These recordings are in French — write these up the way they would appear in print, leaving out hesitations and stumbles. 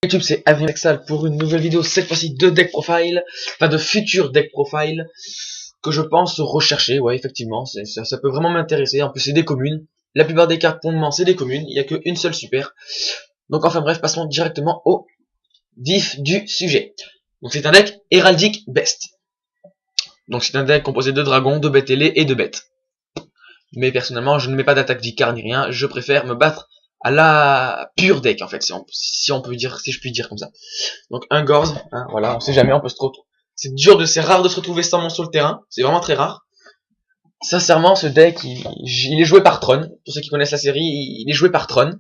YouTube, c'est Adrien pour une nouvelle vidéo, cette fois-ci de deck profile, enfin de futur deck profile, que je pense rechercher, ouais, effectivement, ça peut vraiment m'intéresser. En plus, c'est des communes, la plupart des cartes pour le moment, c'est des communes, il n'y a qu'une seule super. Donc enfin bref, passons directement au vif du sujet. Donc c'est un deck héraldique best. Donc c'est un deck composé de dragons, de bêtes ailées et de bêtes. Mais personnellement, je ne mets pas d'attaque vicar ni rien, je préfère me battre à la pure deck, en fait, si on peut dire, si je puis dire comme ça. Donc un Gorz, hein, voilà, on sait jamais, on peut se retrouver. C'est rare de se retrouver sans monstre sur le terrain, c'est vraiment très rare. Sincèrement, ce deck, il est joué par Tron. Pour ceux qui connaissent la série, il est joué par Tron.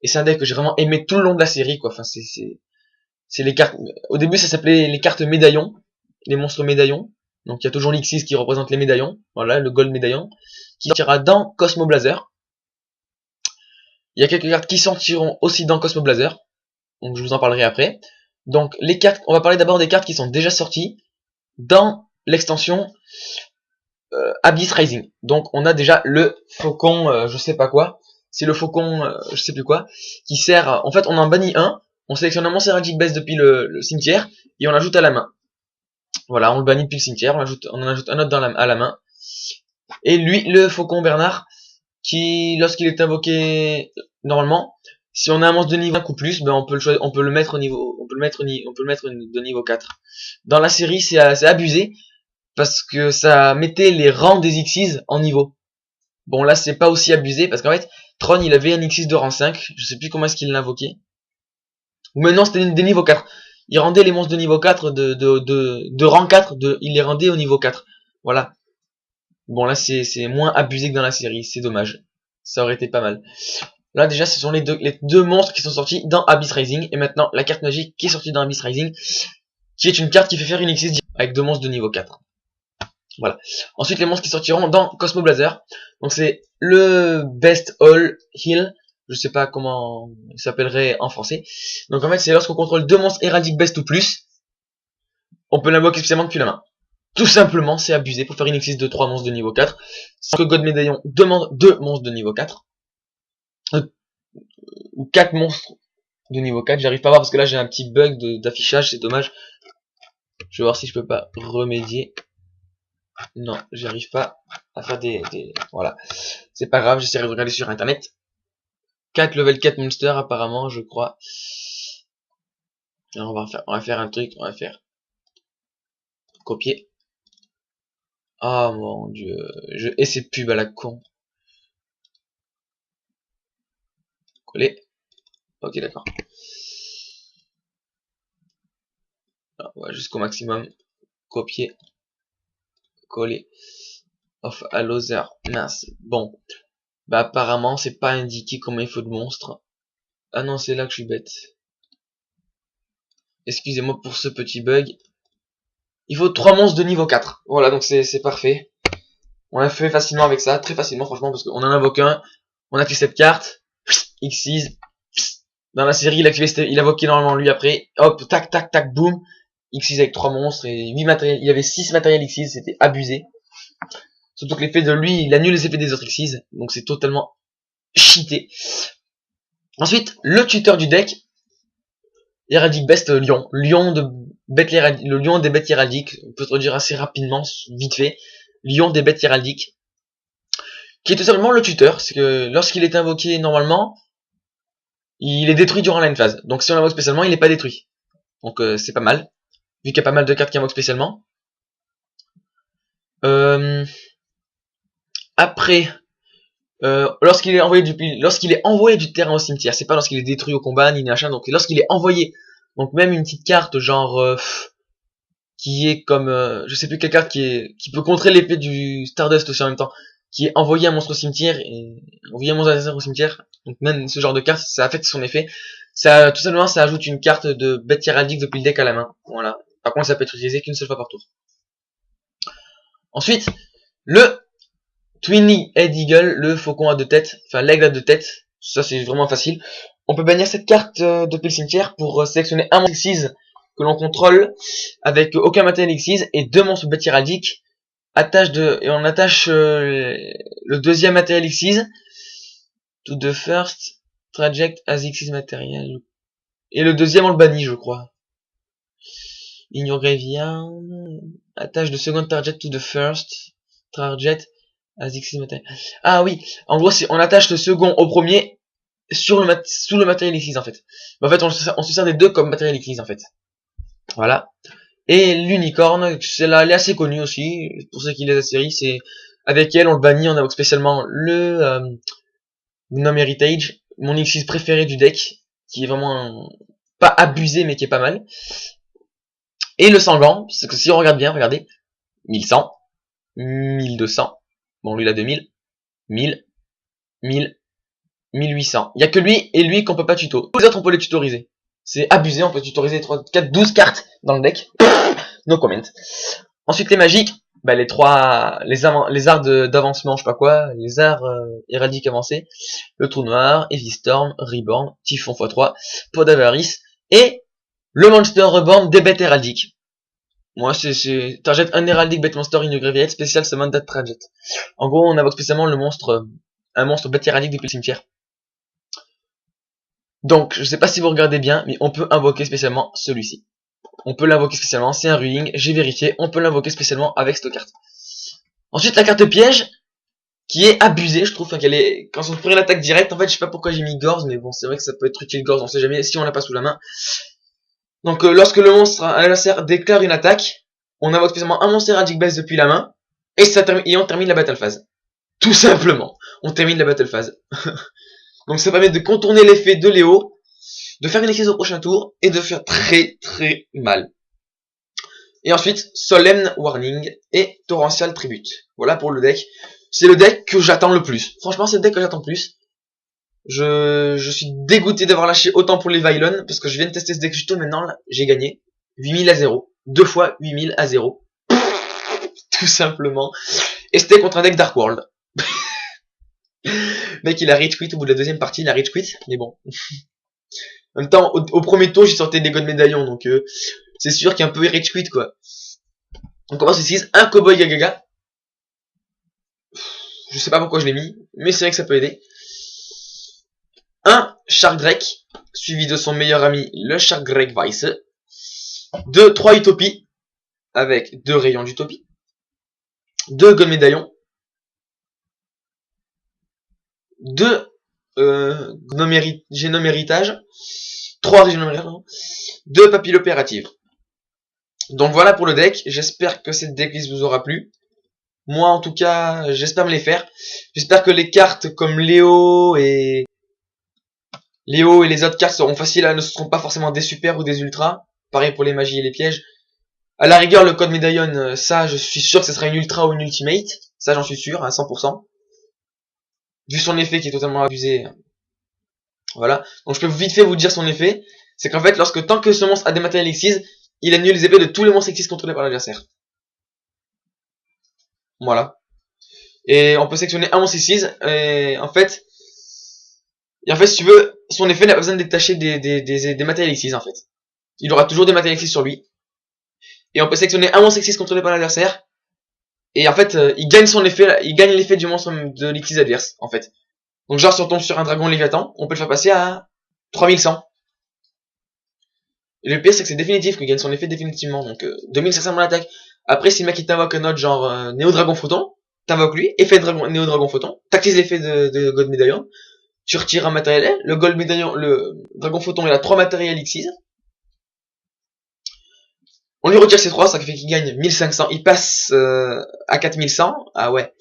Et c'est un deck que j'ai vraiment aimé tout le long de la série, quoi. Enfin, c'est les cartes. Au début, ça s'appelait les cartes médaillons, les monstres médaillons. Donc il y a toujours l'X6 qui représente les médaillons. Voilà, le Gold médaillon, qui sortira dans Cosmo Blazer. Il y a quelques cartes qui sortiront aussi dans Cosmo Blazer. Donc je vous en parlerai après. Donc les cartes, on va parler d'abord des cartes qui sont déjà sorties dans l'extension Abyss Rising. Donc on a déjà le faucon, je sais pas quoi, c'est le faucon, je sais plus quoi, qui sert, en fait on en bannit un, on sélectionne un monstre heraldique base depuis le cimetière, et on l'ajoute à la main. Voilà, on le bannit depuis le cimetière, on en ajoute un autre à la main. Et lui, le faucon Bernard, qui, lorsqu'il est invoqué normalement, si on a un monstre de niveau 5 ou plus, ben on peut le mettre au niveau, on peut le mettre de niveau 4. Dans la série, c'est abusé, parce que ça mettait les rangs des Xyz en niveau. Bon, là, c'est pas aussi abusé, parce qu'en fait, Tron, il avait un Xyz de rang 5, je sais plus comment est-ce qu'il l'invoquait. Ou maintenant, c'était des niveaux 4. Il rendait les monstres de niveau 4, de rang 4, il les rendait au niveau 4. Voilà. Bon, là, c'est moins abusé que dans la série, c'est dommage. Ça aurait été pas mal. Là, déjà, ce sont les deux monstres qui sont sortis dans Abyss Rising, et maintenant, la carte magique qui est sortie dans Abyss Rising, qui est une carte qui fait faire une Xyz avec deux monstres de niveau 4. Voilà. Ensuite, les monstres qui sortiront dans Cosmo Blazer. Donc, c'est le Best All Heal. Je sais pas comment il s'appellerait en français. Donc, en fait, c'est lorsqu'on contrôle deux monstres héraldiques Best ou plus, on peut l'invoquer spécialement depuis la main. Tout simplement, c'est abusé pour faire une X6 de 3 monstres de niveau 4. Sans que God Médaillon demande 2 monstres de niveau 4. Ou 4 monstres de niveau 4. J'arrive pas à voir parce que là, j'ai un petit bug d'affichage. C'est dommage. Je vais voir si je peux pas remédier. Non, j'arrive pas à faire voilà. C'est pas grave, j'essaierai de regarder sur internet. 4 level 4 monster apparemment, je crois. Alors, on va faire un truc, on va faire copier. Oh mon dieu, et ces pubs à la con. Coller. Ok, d'accord. On va jusqu'au maximum. Copier. Coller. Off à loser. Mince. Bon. Bah apparemment c'est pas indiqué combien il faut de monstres. Ah non, c'est là que je suis bête. Excusez-moi pour ce petit bug. Il faut 3 monstres de niveau 4. Voilà, donc c'est parfait. On l'a fait facilement avec ça, très facilement franchement, parce qu'on en invoque un. On a fait cette carte. X6. Dans la série, il a invoqué normalement lui après. Hop, tac, tac, tac, boum. X6 avec 3 monstres et 8 matériels. Il y avait 6 matériels X6, c'était abusé. Surtout que l'effet de lui, il annule les effets des autres X6. Donc c'est totalement cheaté. Ensuite, le tuteur du deck. Héraldique Best Lion. Le lion des bêtes héraldiques. On peut se redire assez rapidement, vite fait. Lion des bêtes héraldiques. Qui est tout simplement le tuteur. C'est que lorsqu'il est invoqué normalement, il est détruit durant la phase. Donc si on l'invoque spécialement, il n'est pas détruit. Donc c'est pas mal. Vu qu'il y a pas mal de cartes qui invoquent spécialement. Après, lorsqu'il est envoyé du terrain au cimetière, c'est pas lorsqu'il est détruit au combat ni machin, donc lorsqu'il est envoyé, donc même une petite carte genre qui est comme je sais plus quelle carte qui peut contrer l'épée du Stardust aussi en même temps, qui est envoyé un monstre au cimetière et envoyé un monstre adversaire au cimetière, donc même ce genre de carte ça affecte son effet. Ça tout simplement ça ajoute une carte de bête héraldique depuis le deck à la main. Voilà. Par contre ça peut être utilisé qu'une seule fois par tour. Ensuite, le Twinny Head Eagle, le faucon à deux têtes, enfin l'aigle à deux têtes, ça c'est vraiment facile. On peut bannir cette carte depuis le cimetière pour sélectionner un monstre X6 que l'on contrôle avec aucun matériel X6 et deux monstres bêtes héraldiques. Et on attache le deuxième matériel X6 to the first traject as X6 matériel. Et le deuxième, on le bannit, je crois. Ignore graveyard. Attache de second target to the first target as X material. Ah oui, en gros, si on attache le second au premier sur sous le matériel X en fait. Mais en fait, on se sert des deux comme matériel X en fait. Voilà. Et l'unicorne, celle-là, elle est assez connue aussi. Pour ceux qui lisent la série, c'est avec elle, on le bannit, on invoque spécialement le Gnome Heritage, mon X préféré du deck, qui est vraiment pas abusé mais qui est pas mal. Et le Sanglant, parce que si on regarde bien, regardez, 1100, 1200, bon lui il a 2000, 1000, 1000, 1800. Il y a que lui et lui qu'on peut pas tuto. Tous les autres on peut les tutoriser. C'est abusé, on peut tutoriser 3, 4, 12 cartes dans le deck. No comment. Ensuite les magiques, bah les arts d'avancement, je sais pas quoi, les arts héraldiques avancés, le trou noir, Heavy Storm, Reborn, Typhon x3, Pot d'Avarice, et le Monster Reborn des bêtes héraldiques. Moi c'est target un héraldique bête monster in graveyard spécial summon that target. En gros on invoque spécialement le monstre, un monstre bête héraldique depuis le cimetière. Donc je sais pas si vous regardez bien, mais on peut invoquer spécialement celui-ci. On peut l'invoquer spécialement, c'est un ruling, j'ai vérifié, on peut l'invoquer spécialement avec cette carte. Ensuite la carte piège, qui est abusée, je trouve, qu'elle est, quand on prend l'attaque directe, en fait je sais pas pourquoi j'ai mis Gorz, mais bon c'est vrai que ça peut être utile Gorz, on sait jamais si on l'a pas sous la main. Donc lorsque le monstre à l'adversaire déclare une attaque, on invoque spécialement un monstre heraldique base depuis la main, et on termine la battle phase. Tout simplement, on termine la battle phase. Donc ça permet de contourner l'effet de Léo, de faire une crise au prochain tour, et de faire très très mal. Et ensuite, Solemn Warning et Torrential Tribute. Voilà pour le deck. C'est le deck que j'attends le plus. Franchement, c'est le deck que j'attends le plus. Je suis dégoûté d'avoir lâché autant pour les Vylon, parce que je viens de tester ce deck juste maintenant, là, j'ai gagné 8000 à 0. 2 fois 8000 à 0. Tout simplement. Et c'était contre un deck Dark World. Mec, il a rage quit au bout de la deuxième partie, il a rage quit, mais bon. En même temps, au premier tour, j'ai sorti des God Médaillons, donc c'est sûr qu'il y a un peu rage quit, quoi. On commence ici, un Cowboy Gagaga. Je sais pas pourquoi je l'ai mis, mais c'est vrai que ça peut aider. Un Shark Drake, suivi de son meilleur ami, le Shark Drake Vice. 3 Utopies, avec 2 rayons d'Utopie. 2 God Médaillons. 2 Génome Héritage. 3 Génome Héritage. 2 Papilles Opératives. Donc voilà pour le deck. J'espère que cette decklist vous aura plu. Moi en tout cas, j'espère me les faire. J'espère que les cartes comme Léo et les autres cartes seront faciles, ne seront pas forcément des super ou des ultras. Pareil pour les magies et les pièges. À la rigueur, le code médaillon, ça je suis sûr que ce sera une ultra ou une ultimate. Ça j'en suis sûr à 100%. Vu son effet qui est totalement abusé. Voilà. Donc je peux vite fait vous dire son effet. C'est qu'en fait, tant que ce monstre a des matériels Xyz, il annule les épées de tous les monstres Xyz contrôlés par l'adversaire. Voilà. Et on peut sélectionner un monstre Xyz. Et en fait, si tu veux, son effet n'a pas besoin de détacher des matériels Xyz en fait. Il aura toujours des matériels Xyz sur lui. Et on peut sélectionner un monstre Xyz contrôlé par l'adversaire. Et en fait, il gagne son effet, il gagne l'effet du monstre de l'Xyz adverse, en fait. Donc genre, si on tombe sur un dragon Léviathan, on peut le faire passer à 3100. Et le pire, c'est que c'est définitif, qu'il gagne son effet définitivement. Donc 2500 mon attaque. Après, si le mec il t'invoque un autre, genre Néo Dragon Photon, t'invoques lui, effet Néo Dragon Photon, t'actives l'effet de Gold Médaillon, tu retires un matériel, le Gold Médaillon, le Dragon Photon, il a 3 matériels Xyz. On lui retire ses 3, ça fait qu'il gagne 1500, il passe à 4100, ah ouais.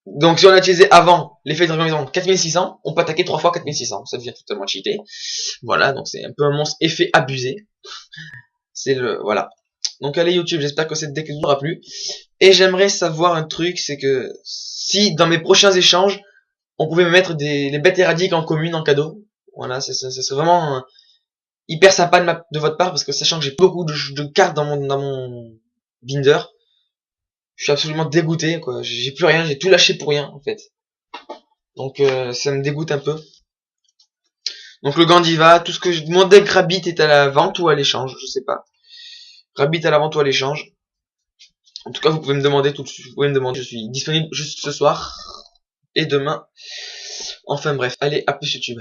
Donc si on a utilisé avant l'effet de Dragon 4600, on peut attaquer 3 fois 4600, ça devient totalement cheaté. Voilà, donc c'est un peu un monstre effet abusé. C'est le, voilà. Donc allez YouTube, j'espère que cette deck vous aura plu. Et j'aimerais savoir un truc, c'est que si dans mes prochains échanges, on pouvait me mettre les bêtes éradiques en commune en cadeau. Voilà, ça serait vraiment hyper sympa de votre part, parce que sachant que j'ai beaucoup de cartes dans mon binder, je suis absolument dégoûté, quoi. J'ai plus rien, j'ai tout lâché pour rien, en fait. Donc ça me dégoûte un peu. Donc le Gandiva, tout ce que mon deck Rabbit est à la vente ou à l'échange, je sais pas. Rabbit à la vente ou à l'échange. En tout cas, vous pouvez me demander tout de suite. Vous pouvez me demander, je suis disponible juste ce soir et demain. Enfin bref, allez, à plus YouTube.